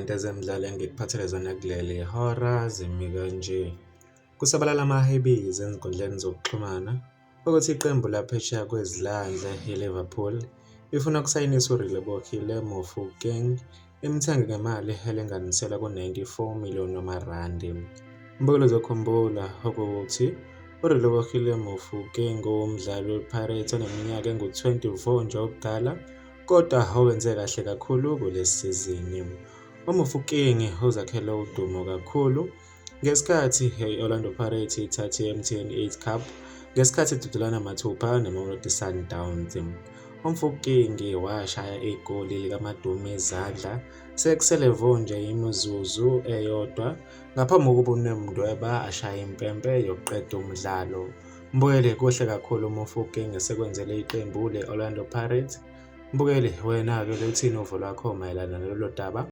izinto ezemidlalo engikuphathele zona kuleli hora zimi kanje. Kusabalala amahebizi ezinkundleni zokuxhumana ukuthi iqembu laphesheya kwezilwandle i-Liverpool ifuna ukusayinisa Mofokeng imthenge ngemali elinganiselwa ku-94 million wamarandi. Mbukelo uzokhumbula ukuthi Mofokeng ungumdlali wePirates oneminyaka engu-24 nje ubudala, kodwa owenze kahle kakhulu kulesi sizini. Mofokeng uzakhele udumo kakhulu ngesikhathi i-Orlando Pirates ithathe i-MTN 8 Cup ngesikhathi idudulana mathupha ne-Mamelodi Sundowns. Mofokeng washaya igoli likaMaduma izandla sekusele nje imizuzu eyodwa ngaphambi kokuba uNemdweba ashaya impempe yokuqeda umdlalo. Mbukele kuhle kakhulu Mofokeng esekwenzele iqembu le-Orlando Pirates. Mbukele wena-ke luthini uvo lwakho mayelana nalolu daba?